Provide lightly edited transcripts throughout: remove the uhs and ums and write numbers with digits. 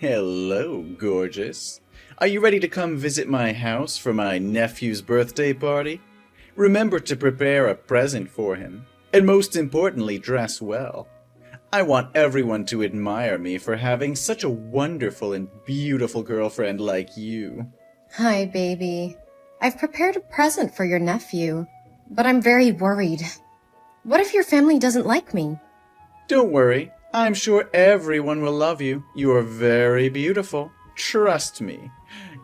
Hello, gorgeous. Are you ready to come visit my house for my nephew's birthday party? Remember to prepare a present for him, and most importantly, dress well. I want everyone to admire me for having such a wonderful and beautiful girlfriend like you. Hi, baby. I've prepared a present for your nephew, but I'm very worried. What if your family doesn't like me? Don't worry, I'm sure everyone will love you. You are very beautiful. Trust me.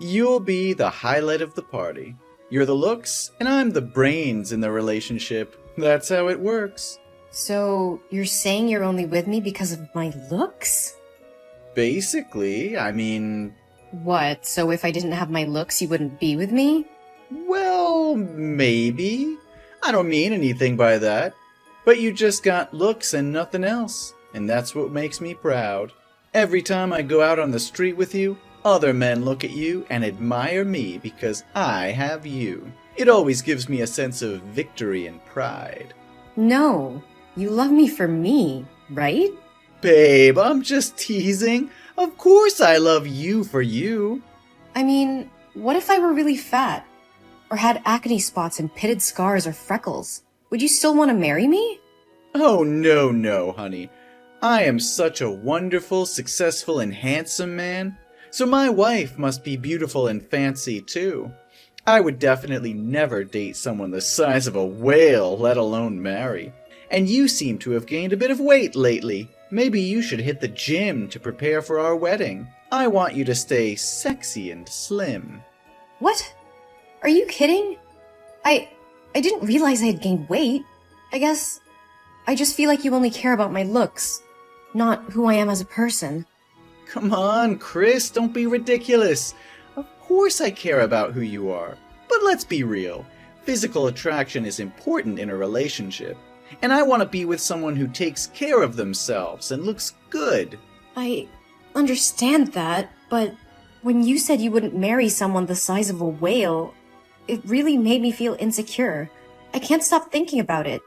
You'll be the highlight of the party. You're the looks, and I'm the brains in the relationship. That's how it works. So, you're saying you're only with me because of my looks? Basically, I mean... What, so if I didn't have my looks, you wouldn't be with me? Well, maybe. I don't mean anything by that. But you just got looks and nothing else. And that's what makes me proud. Every time I go out on the street with you, other men look at you and admire me because I have you. It always gives me a sense of victory and pride. No, you love me for me, right? Babe, I'm just teasing. Of course I love you for you. I mean, what if I were really fat? Or had acne spots and pitted scars or freckles? Would you still want to marry me? Oh, no, honey. I am such a wonderful, successful, and handsome man, so my wife must be beautiful and fancy too. I would definitely never date someone the size of a whale, let alone marry. And you seem to have gained a bit of weight lately. Maybe you should hit the gym to prepare for our wedding. I want you to stay sexy and slim. What? Are you kidding? I didn't realize I had gained weight. I guess I just feel like you only care about my looks, not who I am as a person. Come on, Chris, don't be ridiculous. Of course I care about who you are. But let's be real. Physical attraction is important in a relationship. And I want to be with someone who takes care of themselves and looks good. I understand that, but when you said you wouldn't marry someone the size of a whale, it really made me feel insecure. I can't stop thinking about it.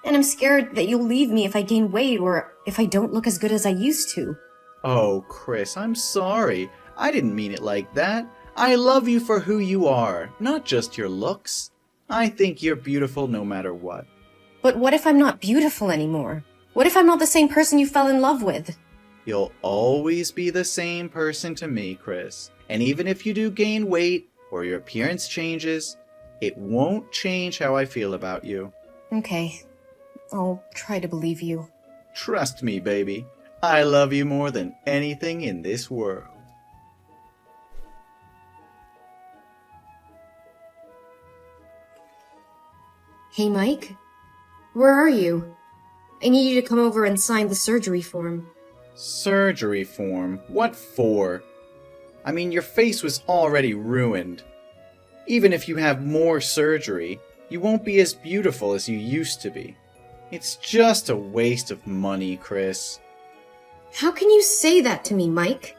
And I'm scared that you'll leave me if I gain weight or if I don't look as good as I used to. Oh, Chris, I'm sorry. I didn't mean it like that. I love you for who you are, not just your looks. I think you're beautiful no matter what. But what if I'm not beautiful anymore? What if I'm not the same person you fell in love with? You'll always be the same person to me, Chris. And even if you do gain weight or your appearance changes, it won't change how I feel about you. Okay, I'll try to believe you. Trust me, baby. I love you more than anything in this world. Hey, Mike? Where are you? I need you to come over and sign the surgery form. Surgery form? What for? I mean, your face was already ruined. Even if you have more surgery, you won't be as beautiful as you used to be. It's just a waste of money, Chris. How can you say that to me, Mike?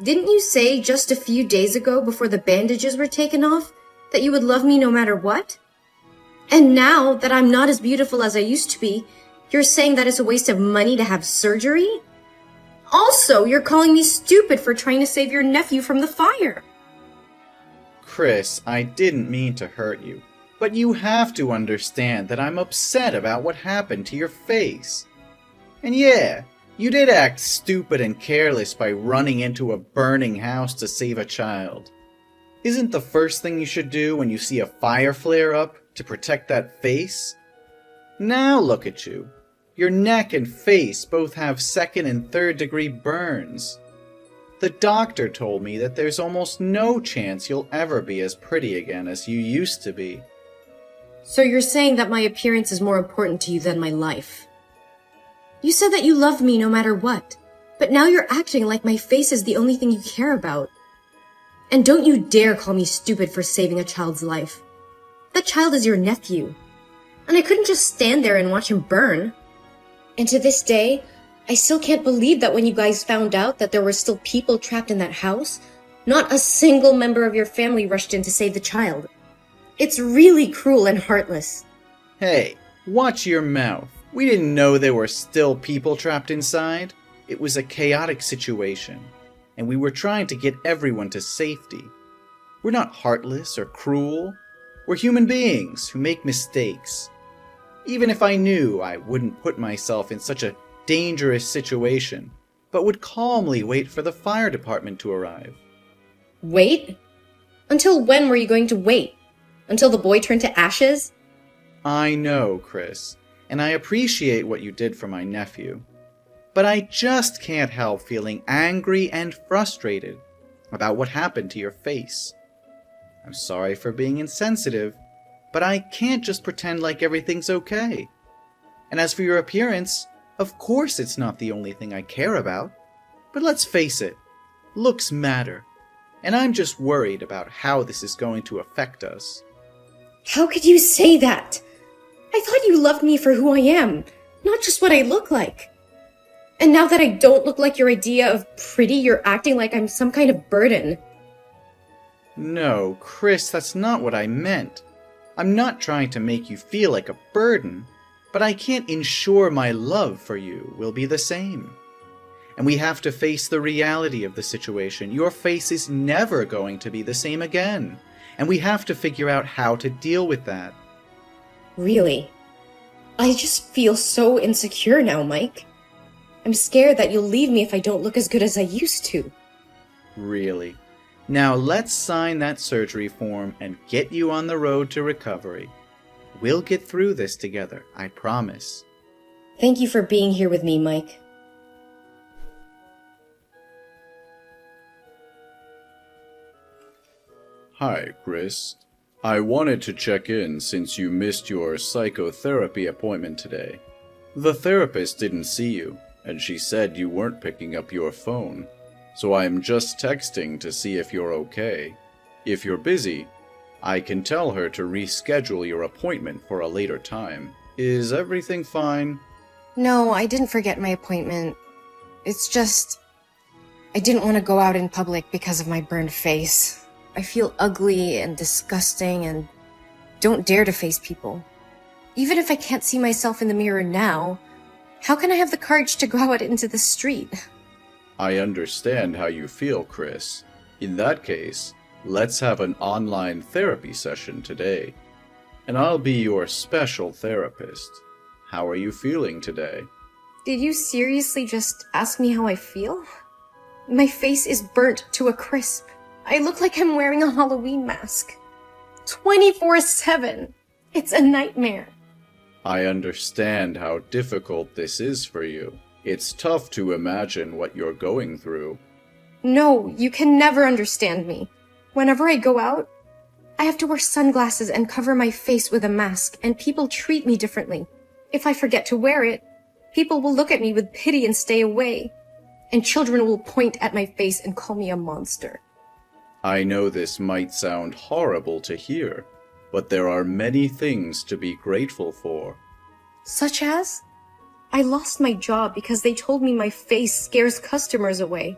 Didn't you say just a few days ago before the bandages were taken off that you would love me no matter what? And now that I'm not as beautiful as I used to be, you're saying that it's a waste of money to have surgery? Also, you're calling me stupid for trying to save your nephew from the fire. Chris, I didn't mean to hurt you, but you have to understand that I'm upset about what happened to your face. And yeah, you did act stupid and careless by running into a burning house to save a child. Isn't the first thing you should do when you see a fire flare up to protect that face? Now look at you. Your neck and face both have second and third degree burns. The doctor told me that there's almost no chance you'll ever be as pretty again as you used to be. So you're saying that my appearance is more important to you than my life? You said that you loved me no matter what, but now you're acting like my face is the only thing you care about. And don't you dare call me stupid for saving a child's life. That child is your nephew. And I couldn't just stand there and watch him burn. And to this day, I still can't believe that when you guys found out that there were still people trapped in that house, not a single member of your family rushed in to save the child. It's really cruel and heartless. Hey, watch your mouth. We didn't know there were still people trapped inside. It was a chaotic situation. and we were trying to get everyone to safety. We're not heartless or cruel. We're human beings who make mistakes. Even if I knew, I wouldn't put myself in such a dangerous situation, but would calmly wait for the fire department to arrive. Wait? Until when were you going to wait? Until the boy turned to ashes? I know, Chris, and I appreciate what you did for my nephew. But I just can't help feeling angry and frustrated about what happened to your face. I'm sorry for being insensitive, but I can't just pretend like everything's okay. And as for your appearance, of course it's not the only thing I care about. But let's face it, looks matter. And I'm just worried about how this is going to affect us. How could you say that? I thought you loved me for who I am, not just what I look like. And now that I don't look like your idea of pretty, you're acting like I'm some kind of burden. No, Chris, that's not what I meant. I'm not trying to make you feel like a burden, but I can't ensure my love for you will be the same. And we have to face the reality of the situation. Your face is never going to be the same again. And we have to figure out how to deal with that. Really? I just feel so insecure now, Mike. I'm scared that you'll leave me if I don't look as good as I used to. Really? Now let's sign that surgery form and get you on the road to recovery. We'll get through this together, I promise. Thank you for being here with me, Mike. Hi, Chris. I wanted to check in since you missed your psychotherapy appointment today. The therapist didn't see you, and she said you weren't picking up your phone. So I'm just texting to see if you're okay. If you're busy, I can tell her to reschedule your appointment for a later time. Is everything fine? No, I didn't forget my appointment. It's just, I didn't want to go out in public because of my burned face. I feel ugly and disgusting and don't dare to face people. Even if I can't see myself in the mirror now, how can I have the courage to go out into the street? I understand how you feel, Chris. In that case, let's have an online therapy session today. And I'll be your special therapist. How are you feeling today? Did you seriously just ask me how I feel? My face is burnt to a crisp. I look like I'm wearing a Halloween mask. 24/7. It's a nightmare. I understand how difficult this is for you. It's tough to imagine what you're going through. No, you can never understand me. Whenever I go out, I have to wear sunglasses and cover my face with a mask, and people treat me differently. If I forget to wear it, people will look at me with pity and stay away. And children will point at my face and call me a monster. I know this might sound horrible to hear, but there are many things to be grateful for. Such as? I lost my job because they told me my face scares customers away.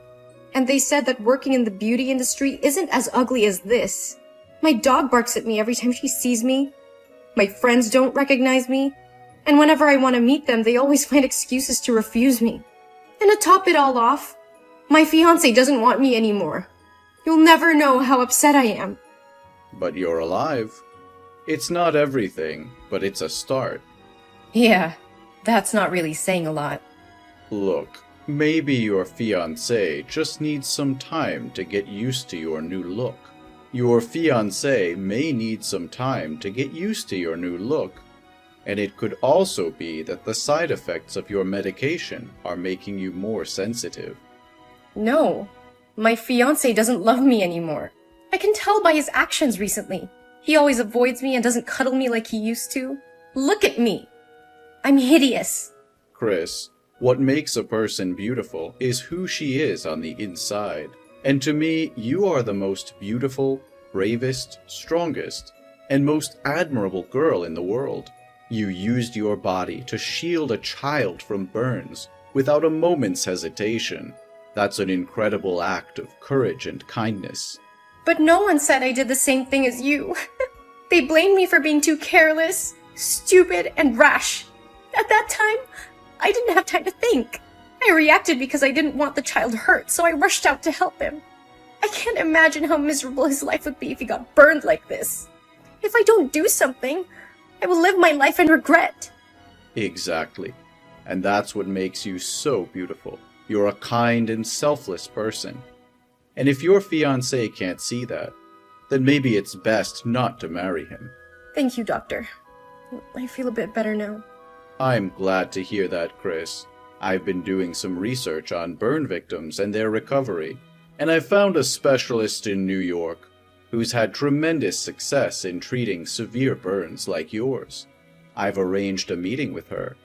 And they said that working in the beauty industry isn't as ugly as this. My dog barks at me every time she sees me. My friends don't recognize me. And whenever I want to meet them, they always find excuses to refuse me. And to top it all off, my fiancé doesn't want me anymore. You'll never know how upset I am. But you're alive. It's not everything, but it's a start. Yeah, that's not really saying a lot. Look, maybe your fiancé just needs some time to get used to your new look. Your fiancé may need some time to get used to your new look. And it could also be that the side effects of your medication are making you more sensitive. No, my fiancé doesn't love me anymore. I can tell by his actions recently. He always avoids me and doesn't cuddle me like he used to. Look at me. I'm hideous. Chris, what makes a person beautiful is who she is on the inside. And to me, you are the most beautiful, bravest, strongest, and most admirable girl in the world. You used your body to shield a child from burns without a moment's hesitation. That's an incredible act of courage and kindness. But no one said I did the same thing as you. They blamed me for being too careless, stupid, and rash. At that time, I didn't have time to think. I reacted because I didn't want the child hurt, so I rushed out to help him. I can't imagine how miserable his life would be if he got burned like this. If I don't do something, I will live my life in regret. Exactly. And that's what makes you so beautiful. You're a kind and selfless person. And if your fiancé can't see that, then maybe it's best not to marry him. Thank you, Doctor. I feel a bit better now. I'm glad to hear that, Chris. I've been doing some research on burn victims and their recovery, and I found a specialist in New York who's had tremendous success in treating severe burns like yours. I've arranged a meeting with her,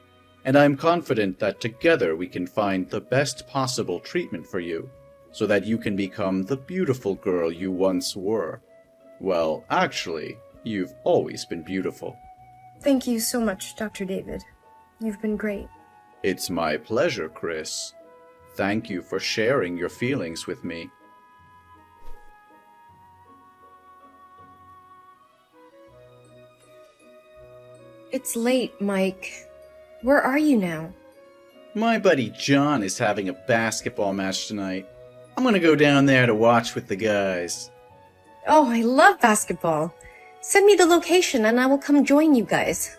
and I'm confident that together we can find the best possible treatment for you, so that you can become the beautiful girl you once were. Well, actually, you've always been beautiful. Thank you so much, Dr. David. You've been great. It's my pleasure, Chris. Thank you for sharing your feelings with me. It's late, Mike. Where are you now? My buddy John is having a basketball match tonight. I'm gonna go down there to watch with the guys. Oh, I love basketball. Send me the location and I will come join you guys.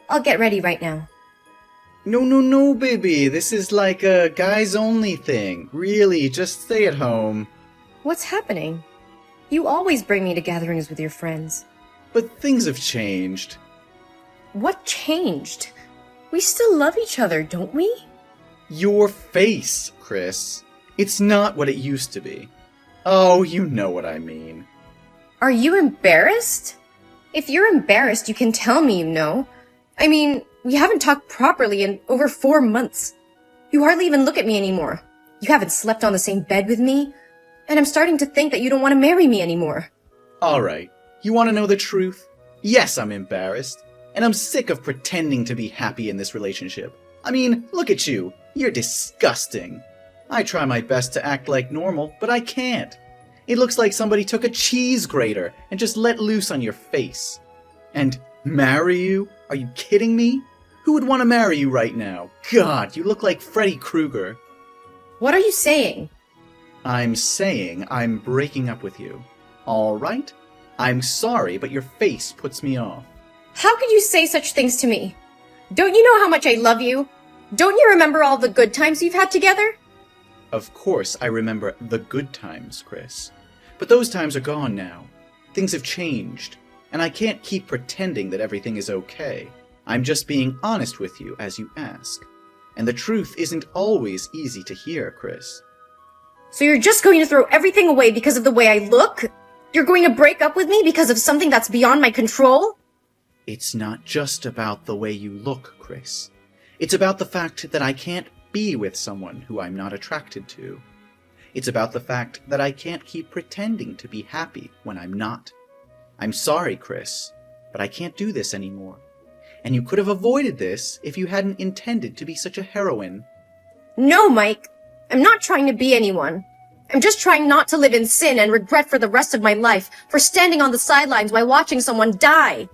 I'll get ready right now. No, baby. This is like a guys-only thing. Really, just stay at home. What's happening? You always bring me to gatherings with your friends. But things have changed. What changed? We still love each other, don't we? Your face, Chris. It's not what it used to be. Oh, you know what I mean. Are you embarrassed? If you're embarrassed, you can tell me, you know. I mean, we haven't talked properly in over 4 months. You hardly even look at me anymore. You haven't slept on the same bed with me. And I'm starting to think that you don't want to marry me anymore. Alright, you want to know the truth? Yes, I'm embarrassed. And I'm sick of pretending to be happy in this relationship. I mean, look at you. You're disgusting. I try my best to act like normal, but I can't. It looks like somebody took a cheese grater and just let loose on your face. And marry you? Are you kidding me? Who would want to marry you right now? God, you look like Freddy Krueger. What are you saying? I'm saying I'm breaking up with you. All right? I'm sorry, but your face puts me off. How could you say such things to me? Don't you know how much I love you? Don't you remember all the good times we've had together? Of course I remember the good times, Chris. But those times are gone now. Things have changed, and I can't keep pretending that everything is okay. I'm just being honest with you as you ask. And the truth isn't always easy to hear, Chris. So you're just going to throw everything away because of the way I look? You're going to break up with me because of something that's beyond my control? It's not just about the way you look, Chris. It's about the fact that I can't be with someone who I'm not attracted to. It's about the fact that I can't keep pretending to be happy when I'm not. I'm sorry, Chris, but I can't do this anymore. And you could have avoided this if you hadn't intended to be such a heroine. No, Mike. I'm not trying to be anyone. I'm just trying not to live in sin and regret for the rest of my life for standing on the sidelines while watching someone die.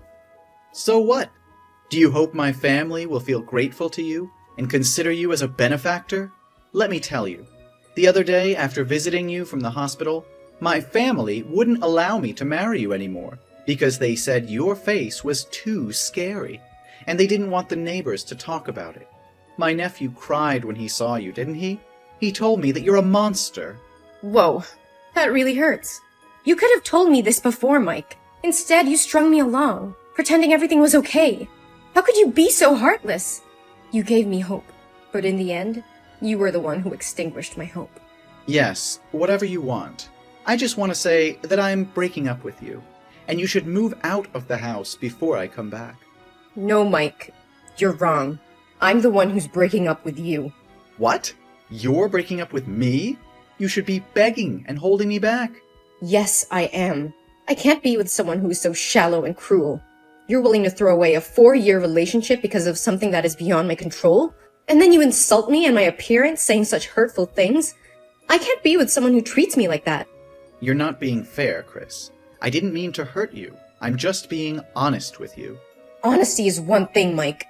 So what? Do you hope my family will feel grateful to you and consider you as a benefactor? Let me tell you, the other day after visiting you from the hospital, my family wouldn't allow me to marry you anymore because they said your face was too scary, and they didn't want the neighbors to talk about it. My nephew cried when he saw you, didn't he? He told me that you're a monster. Whoa, that really hurts. You could have told me this before, Mike. Instead, you strung me along, pretending everything was okay. How could you be so heartless? You gave me hope, but in the end, you were the one who extinguished my hope. Yes, whatever you want. I just want to say that I'm breaking up with you, and you should move out of the house before I come back. No, Mike. You're wrong. I'm the one who's breaking up with you. What? You're breaking up with me? You should be begging and holding me back. Yes, I am. I can't be with someone who is so shallow and cruel. You're willing to throw away a 4-year relationship because of something that is beyond my control? And then you insult me and my appearance, saying such hurtful things? I can't be with someone who treats me like that. You're not being fair, Chris. I didn't mean to hurt you. I'm just being honest with you. Honesty is one thing, Mike.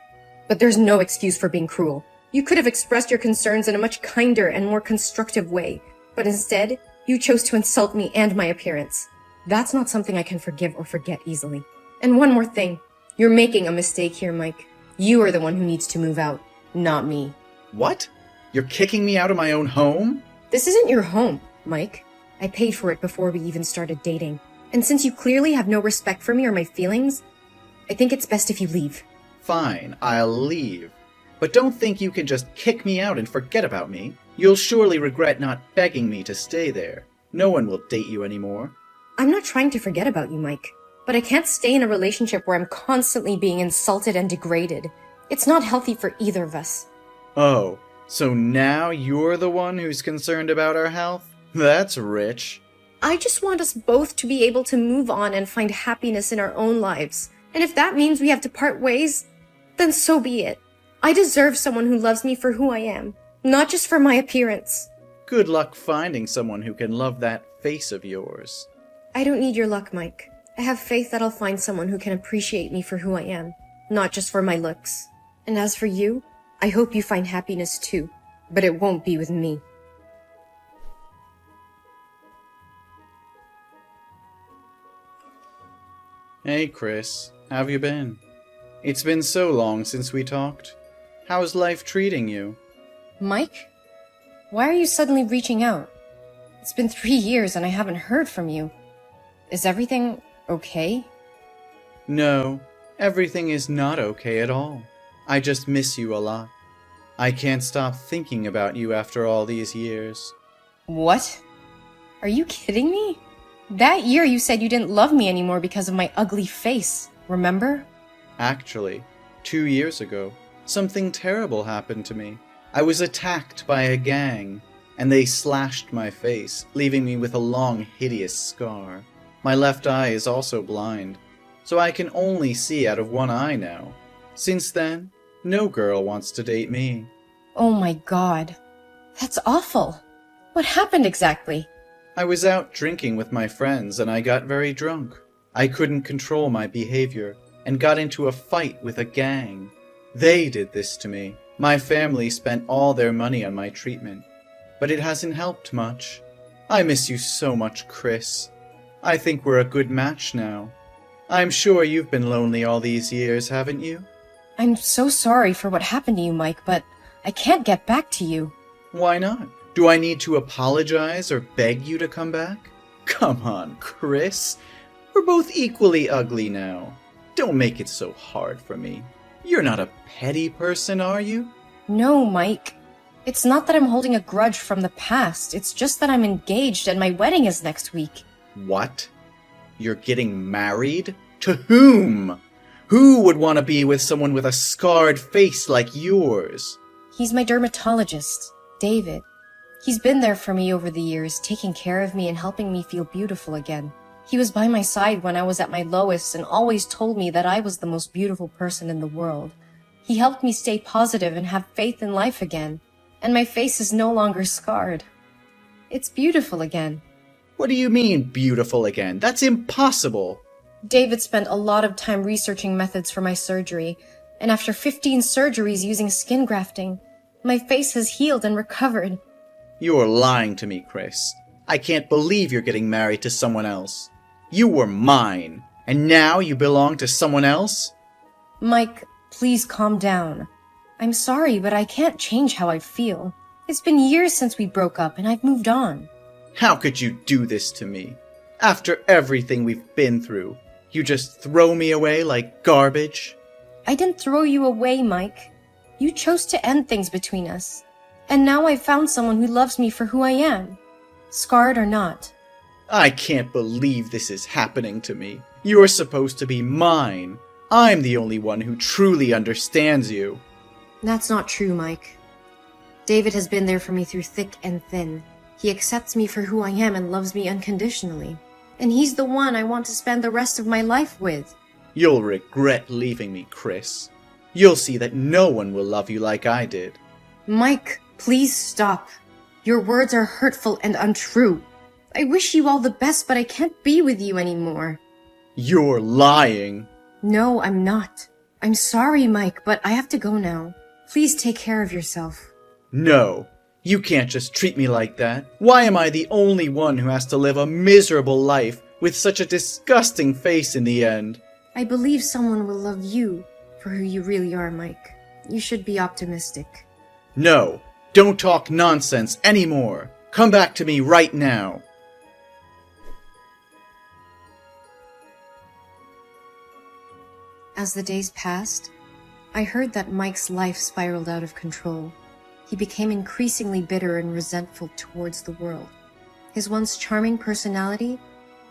But there's no excuse for being cruel. You could have expressed your concerns in a much kinder and more constructive way, but instead, you chose to insult me and my appearance. That's not something I can forgive or forget easily. And one more thing. You're making a mistake here, Mike. You are the one who needs to move out, not me. What? You're kicking me out of my own home? This isn't your home, Mike. I paid for it before we even started dating. And since you clearly have no respect for me or my feelings, I think it's best if you leave. Fine, I'll leave. But don't think you can just kick me out and forget about me. You'll surely regret not begging me to stay there. No one will date you anymore. I'm not trying to forget about you, Mike. But I can't stay in a relationship where I'm constantly being insulted and degraded. It's not healthy for either of us. Oh, so now you're the one who's concerned about our health? That's rich. I just want us both to be able to move on and find happiness in our own lives. And if that means we have to part ways, then so be it. I deserve someone who loves me for who I am, not just for my appearance. Good luck finding someone who can love that face of yours. I don't need your luck, Mike. I have faith that I'll find someone who can appreciate me for who I am, not just for my looks. And as for you, I hope you find happiness too, but it won't be with me. Hey, Chris. How've you been? It's been so long since we talked. How's life treating you? Mike? Why are you suddenly reaching out? It's been 3 years and I haven't heard from you. Is everything okay? No, everything is not okay at all. I just miss you a lot. I can't stop thinking about you after all these years. What? Are you kidding me? That year you said you didn't love me anymore because of my ugly face, remember? Actually, 2 years ago, something terrible happened to me. I was attacked by a gang, and they slashed my face, leaving me with a long, hideous scar. My left eye is also blind, so I can only see out of one eye now. Since then, no girl wants to date me. Oh my god. That's awful. What happened exactly? I was out drinking with my friends and I got very drunk. I couldn't control my behavior and got into a fight with a gang. They did this to me. My family spent all their money on my treatment, but it hasn't helped much. I miss you so much, Chris. I think we're a good match now. I'm sure you've been lonely all these years, haven't you? I'm so sorry for what happened to you, Mike, but I can't get back to you. Why not? Do I need to apologize or beg you to come back? Come on, Chris. We're both equally ugly now. Don't make it so hard for me. You're not a petty person, are you? No, Mike. It's not that I'm holding a grudge from the past. It's just that I'm engaged and my wedding is next week. What? You're getting married? To whom? Who would want to be with someone with a scarred face like yours? He's my dermatologist, David. He's been there for me over the years, taking care of me and helping me feel beautiful again. He was by my side when I was at my lowest and always told me that I was the most beautiful person in the world. He helped me stay positive and have faith in life again. And my face is no longer scarred. It's beautiful again. What do you mean, beautiful again? That's impossible. David spent a lot of time researching methods for my surgery, and after 15 surgeries using skin grafting, my face has healed and recovered. You're lying to me, Chris. I can't believe you're getting married to someone else. You were mine, and now you belong to someone else? Mike, please calm down. I'm sorry, but I can't change how I feel. It's been years since we broke up, and I've moved on. How could you do this to me? After everything we've been through, you just throw me away like garbage? I didn't throw you away, Mike. You chose to end things between us. And now I've found someone who loves me for who I am, scarred or not. I can't believe this is happening to me. You're supposed to be mine. I'm the only one who truly understands you. That's not true, Mike. David has been there for me through thick and thin. He accepts me for who I am and loves me unconditionally. And he's the one I want to spend the rest of my life with. You'll regret leaving me, Chris. You'll see that no one will love you like I did. Mike, please stop. Your words are hurtful and untrue. I wish you all the best, but I can't be with you anymore. You're lying. No, I'm not. I'm sorry, Mike, but I have to go now. Please take care of yourself. No, you can't just treat me like that. Why am I the only one who has to live a miserable life with such a disgusting face in the end? I believe someone will love you for who you really are, Mike. You should be optimistic. No, don't talk nonsense anymore. Come back to me right now. As the days passed, I heard that Mike's life spiraled out of control. He became increasingly bitter and resentful towards the world. His once charming personality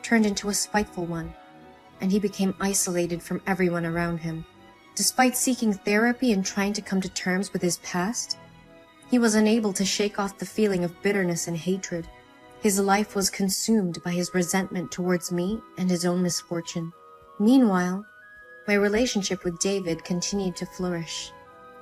turned into a spiteful one, and he became isolated from everyone around him. Despite seeking therapy and trying to come to terms with his past, he was unable to shake off the feeling of bitterness and hatred. His life was consumed by his resentment towards me and his own misfortune. Meanwhile, my relationship with David continued to flourish.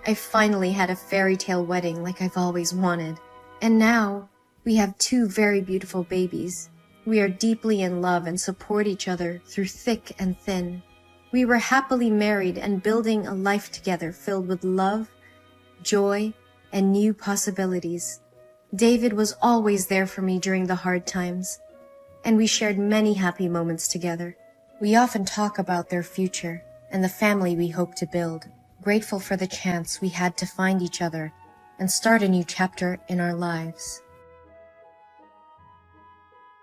I finally had a fairy tale wedding like I've always wanted. And now, we have 2 very beautiful babies. We are deeply in love and support each other through thick and thin. We were happily married and building a life together filled with love, joy, and new possibilities. David was always there for me during the hard times, and we shared many happy moments together. We often talk about their future and the family we hope to build, grateful for the chance we had to find each other and start a new chapter in our lives.